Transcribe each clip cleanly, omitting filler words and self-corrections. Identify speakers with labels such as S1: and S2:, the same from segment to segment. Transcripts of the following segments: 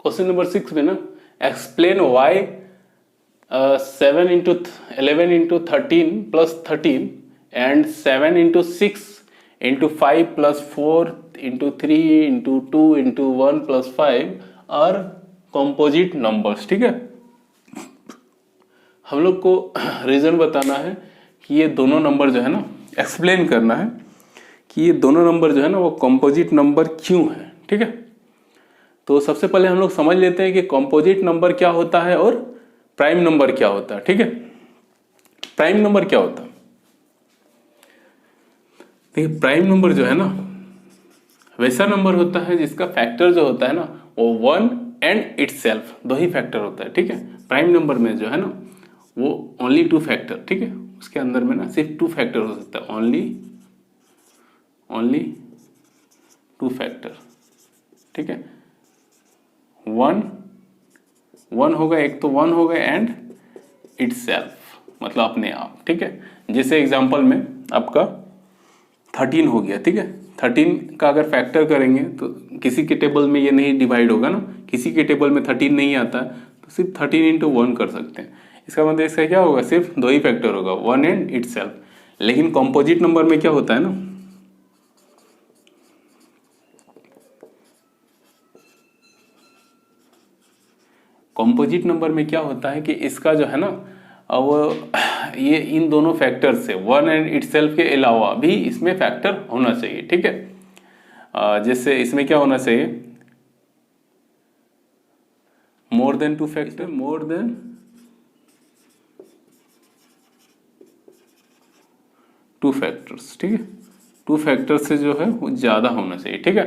S1: Question number 6 में ना, explain why 7 into 11 into 13 plus 13 and 7 into 6 into 5 plus 4 into 3 into 2 into 1 plus 5 are composite numbers. ठीक है, हम लोग को रीजन बताना है कि ये दोनों नंबर जो है ना, एक्सप्लेन करना है कि ये दोनों नंबर जो है ना वो कॉम्पोजिट नंबर क्यों है। ठीक है, तो सबसे पहले हम लोग समझ लेते हैं कि कॉम्पोजिट नंबर क्या होता है और प्राइम नंबर क्या होता है। ठीक है, प्राइम नंबर क्या होता है? देखिए, प्राइम नंबर जो है ना वैसा नंबर होता है जिसका फैक्टर जो होता है ना वो 1 एंड इटसेल्फ, दो ही फैक्टर होता है। ठीक है, प्राइम नंबर में जो है ना वो ओनली 2 फैक्टर, ठीक है, उसके अंदर में ना सिर्फ 2 फैक्टर हो सकता है, ओनली 2 फैक्टर। ठीक है, 1 होगा, एक तो 1 होगा एंड इटसेल्फ मतलब अपने आप। ठीक है, जैसे एग्जांपल में आपका 13 हो गया। ठीक है, 13 का अगर फैक्टर करेंगे तो किसी के टेबल में ये नहीं डिवाइड होगा ना, किसी के टेबल में 13 नहीं आता है तो सिर्फ 13 इंटू 1 कर सकते हैं। इसका मतलब इसका क्या होगा, सिर्फ 2 ही फैक्टर होगा, 1 एंड इटसेल्फ। लेकिन कॉम्पोजिट नंबर में क्या होता है ना, कॉम्पोजिट नंबर में क्या होता है कि इसका जो है ना अब ये इन दोनों फैक्टर से 1 एंड इटसेल्फ के अलावा भी इसमें फैक्टर होना चाहिए। ठीक है, जैसे इसमें क्या होना चाहिए, more than 2 factor, more than 2 factors. ठीक है, 2 फैक्टर से जो है वो ज़्यादा होना चाहिए। ठीक है,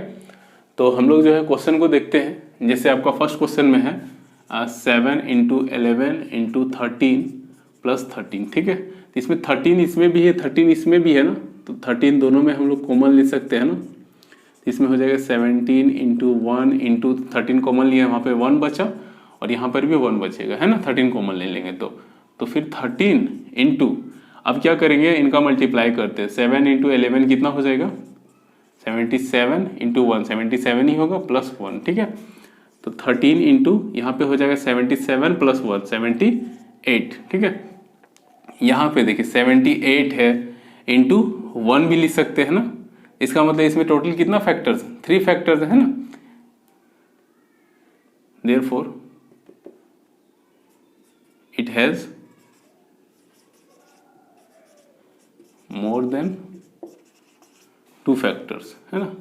S1: तो हम लोग जो है क्वेश्चन को देखते हैं। जैसे आपका फर्स्ट क्वेश्चन में है 7 इंटू 11 इंटू 13 प्लस 13। ठीक है, तो इसमें 13 इसमें भी है, 13 इसमें भी है ना, तो 13 दोनों में हम लोग कॉमन ले सकते हैं ना, तो इसमें हो जाएगा 17 इंटू 1 इंटू 13 कॉमन लिया, वहाँ पे 1 बचा और यहाँ पर भी 1 बचेगा, है ना, 13 कॉमन ले लेंगे तो फिर 13 इंटू, अब क्या करेंगे, इनका मल्टीप्लाई करते हैं। 7 इंटू 11 कितना हो जाएगा, 77 इंटू 1 77 ही होगा प्लस 1। ठीक है, तो 13 इंटू यहाँ पे हो जाएगा 77 प्लस 1 78। ठीक है, यहाँ पे देखिए 78 है, इंटू 1 भी लिख सकते हैं ना, इसका मतलब इसमें टोटल कितना फैक्टर्स, 3 फैक्टर्स है ना, therefore it has more than 2 factors, है ना।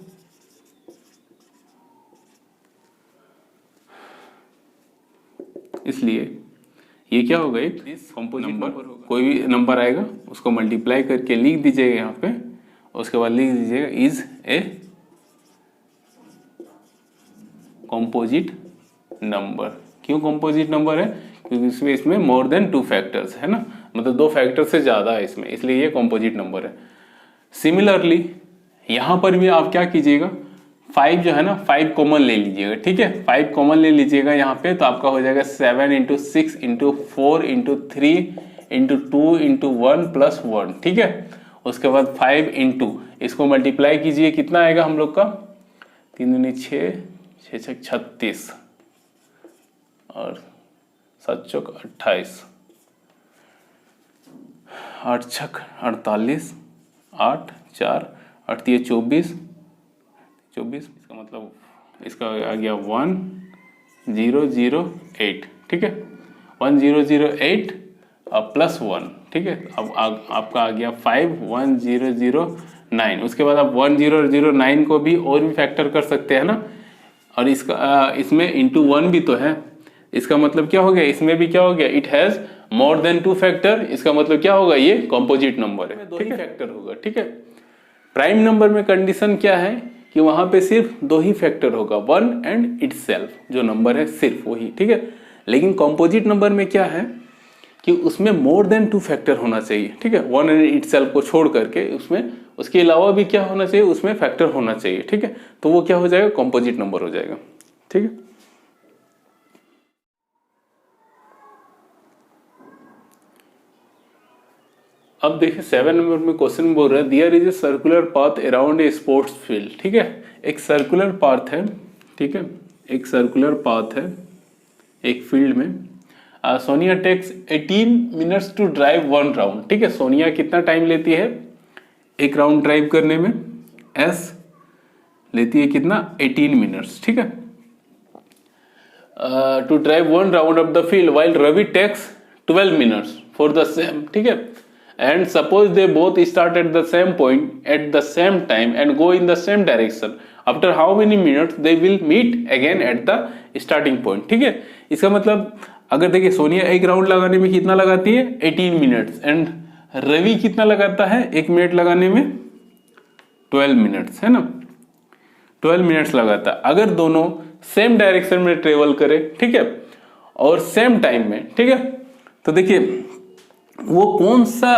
S1: इसलिए ये क्या होगा, एक कॉम्पोजिट नंबर, कोई भी नंबर आएगा उसको मल्टीप्लाई करके लिख दीजिएगा यहाँ पे, उसके बाद लिख दीजिएगा इज ए कॉम्पोजिट नंबर। क्यों कॉम्पोजिट नंबर है, क्योंकि इसमें मोर देन 2 फैक्टर्स है ना, मतलब 2 फैक्टर से ज़्यादा है इसमें, इसलिए ये कॉम्पोजिट नंबर है। सिमिलरली यहाँ पर भी आप क्या कीजिएगा, 5 जो है ना 5 कॉमन ले लीजिएगा। ठीक है, 5 कॉमन ले लीजिएगा यहाँ पे, तो आपका हो जाएगा 7 into 6 into 4 into 3 into 2 into 1 plus 1। ठीक है, उसके बाद 5 इंटू इसको मल्टीप्लाई कीजिए, कितना आएगा हम लोग का, 3 दूनी 6 6 छक 36 और 7 चौक 28 8 छक 48 8 4 8 ये 24 इसका मतलब इसका आ गया 1008। ठीक है, 1008 प्लस 1। ठीक है, अब आपका आ गया 51009। उसके बाद आप 1009 को भी और भी फैक्टर कर सकते हैं ना, और इसका इसमें इंटू 1 भी तो है, इसका मतलब क्या हो गया, इसमें भी क्या हो गया, it has more than 2 factor, इसका मतलब क्या होगा, ये कॉम्पोजिट नंबर है, 2 ही फैक्टर होगा। ठीक है, प्राइम नंबर में कंडीशन क्या है कि वहां पे सिर्फ 2 ही फैक्टर होगा, 1 एंड इटसेल्फ, जो नंबर है सिर्फ वही। ठीक है, लेकिन कॉम्पोजिट नंबर में क्या है कि उसमें मोर देन 2 फैक्टर होना चाहिए। ठीक है, 1 एंड इटसेल्फ को छोड़ करके उसमें उसके अलावा भी क्या होना चाहिए, उसमें फैक्टर होना चाहिए। ठीक है, तो वो क्या हो जाएगा, कॉम्पोजिट नंबर हो जाएगा। ठीक है, अब देखिए 7 नंबर में क्वेश्चन बोल रहा है दियर is a circular path around a sports field. ठीक है, एक सर्कुलर पाथ है। ठीक है, एक सर्कुलर पाथ है एक फील्ड में। Sonia takes 18 minutes to drive 1 round. ठीक है, सोनिया कितना टाइम लेती है एक राउंड ड्राइव करने में? एस लेती है कितना? 18 मिनट्स। ठीक है, to drive 1 round of the field while Ravi takes 12 minutes for the same. ठीक है, and suppose they both start at the same point at the same time and go in the same direction, after how many minutes they will meet again at the starting point. ठीक है, इसका मतलब अगर देखिए सोनिया एक round लगाने में कितना लगाती है? 18 मिनट्स, एंड रवि कितना लगाता है एक मिनट लगाने में? 12 मिनट्स, है ना, 12 मिनट्स लगाता है। अगर दोनों सेम डायरेक्शन में ट्रेवल करे, ठीक है, और सेम टाइम में, ठीक है, तो देखिए वो कौन सा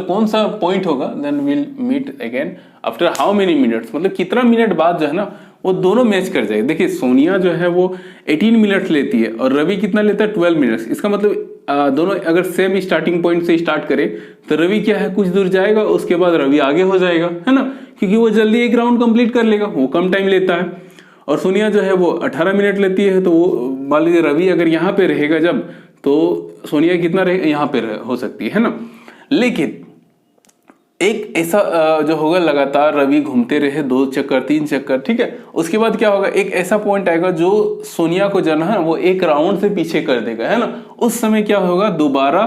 S1: कौन सा पॉइंट होगा? Then will meet again after how many minutes, मतलब कितना मिनट बाद जो है ना वो दोनों मैच कर जाएगा। देखिए सोनिया जो है वो 18 मिनट्स लेती है और रवि कितना लेता है? 12 मिनट्स। इसका मतलब दोनों अगर सेम स्टार्टिंग पॉइंट से स्टार्ट करे तो रवि क्या है, कुछ दूर जाएगा, उसके बाद रवि आगे हो जाएगा, है ना, क्योंकि वो जल्दी एक राउंड कंप्लीट कर लेगा, वो कम टाइम लेता है। और सोनिया जो है वो 18 मिनट लेती है, तो वो मान लीजिए रवि अगर यहाँ पे रहेगा जब, तो सोनिया कितना रहे यहाँ पे हो सकती है ना। लेकिन एक ऐसा जो होगा, लगातार रवि घूमते रहे 2 चक्कर 3 चक्कर, ठीक है, उसके बाद क्या होगा, एक ऐसा पॉइंट आएगा जो सोनिया को जो है वो एक राउंड से पीछे कर देगा, है ना। उस समय क्या होगा, दोबारा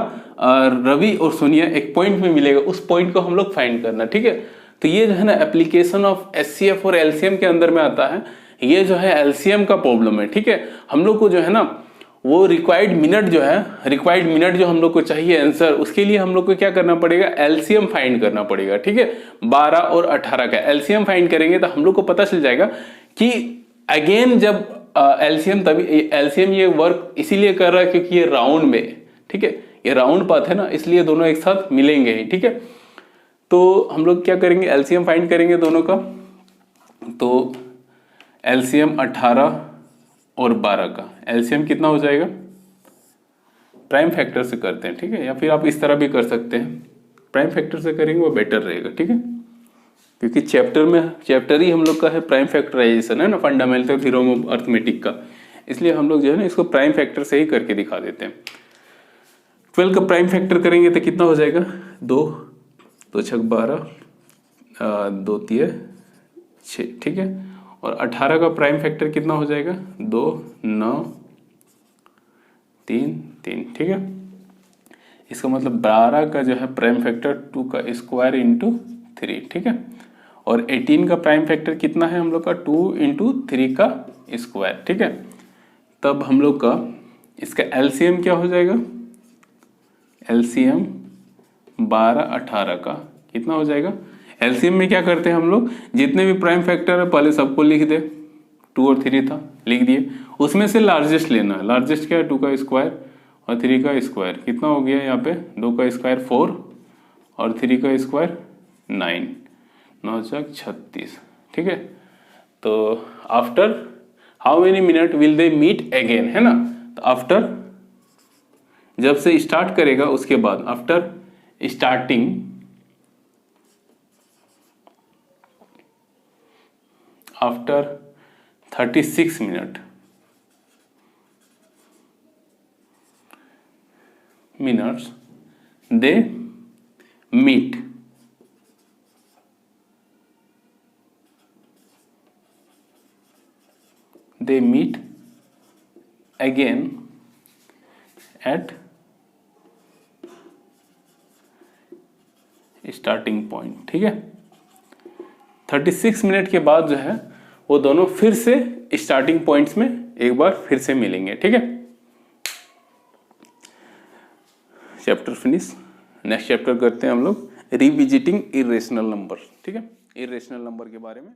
S1: रवि और सोनिया एक पॉइंट में मिलेगा, उस पॉइंट को हम लोग फाइंड करना। ठीक है, तो ये जो है ना एप्लीकेशन ऑफ एचसीएफ और एलसीएम के अंदर में आता है। ये जो है एलसीएम का प्रॉब्लम है। ठीक है, हम लोग को जो है ना वो रिक्वायर्ड मिनट जो हम लोग को चाहिए आंसर, उसके लिए हम लोग को क्या करना पड़ेगा, एलसीएम फाइंड करना पड़ेगा। ठीक है, 12 और 18 का एलसीएम फाइंड करेंगे तो हम लोग को पता चल जाएगा कि अगेन जब एलसीएम, तभी एलसीएम ये वर्क इसीलिए कर रहा है क्योंकि ये राउंड में, ठीक है, ये राउंड पाथ है ना, इसलिए दोनों एक साथ मिलेंगे ही। ठीक है, तो हम लोग क्या करेंगे, एलसीएम फाइंड करेंगे दोनों का। तो एलसीएम 18 और 12 का एलसीएम कितना हो जाएगा? प्राइम फैक्टर से करते हैं, ठीक है, या फिर आप इस तरह भी कर सकते हैं, प्राइम फैक्टर से करेंगे वो बेटर रहेगा। ठीक है, क्योंकि चैप्टर ही हम लोग का है प्राइम फैक्टराइजेशन, है ना, फंडामेंटल थ्योरम ऑफ अर्थमेटिक का, इसलिए हम लोग जो है ना इसको प्राइम फैक्टर से ही करके दिखा देते हैं। 12 का प्राइम फैक्टर करेंगे तो कितना हो जाएगा? 2 2 छक 12, 2 3 6, ठीक है, और 18 का प्राइम फैक्टर कितना हो जाएगा? 2 9 3 3, ठीक है। इसका मतलब 12 का जो है प्राइम फैक्टर 2 का स्क्वायर इंटू 3, ठीक है, और 18 का प्राइम फैक्टर कितना है हम लोग का? 2 इंटू 3 का स्क्वायर, ठीक है। तब हम लोग का इसका एलसीएम क्या हो जाएगा? एलसीएम 12 18 का कितना हो जाएगा? एलसीएम में क्या करते हैं हम लोग, जितने भी प्राइम फैक्टर है पहले सबको लिख दे, 2 और 3 था लिख दिए, उसमें से लार्जेस्ट लेना है। लार्जेस्ट क्या है? 2 का स्क्वायर और 3 का स्क्वायर, कितना हो गया यहाँ पे? 2 का स्क्वायर 4 और 3 का स्क्वायर 9, 9 चक 36, ठीक है। तो after how many minute will they meet again, है ना, तो आफ्टर जब से स्टार्ट करेगा उसके बाद, after starting after 36 minutes they meet again at starting point, ठीक है। 36 मिनट के बाद जो है वो दोनों फिर से स्टार्टिंग पॉइंट्स में एक बार फिर से मिलेंगे, ठीक है। Chapter finish. नेक्स्ट चैप्टर करते हैं हम लोग रिविजिटिंग इरेशनल नंबर, ठीक है, इरेशनल नंबर के बारे में।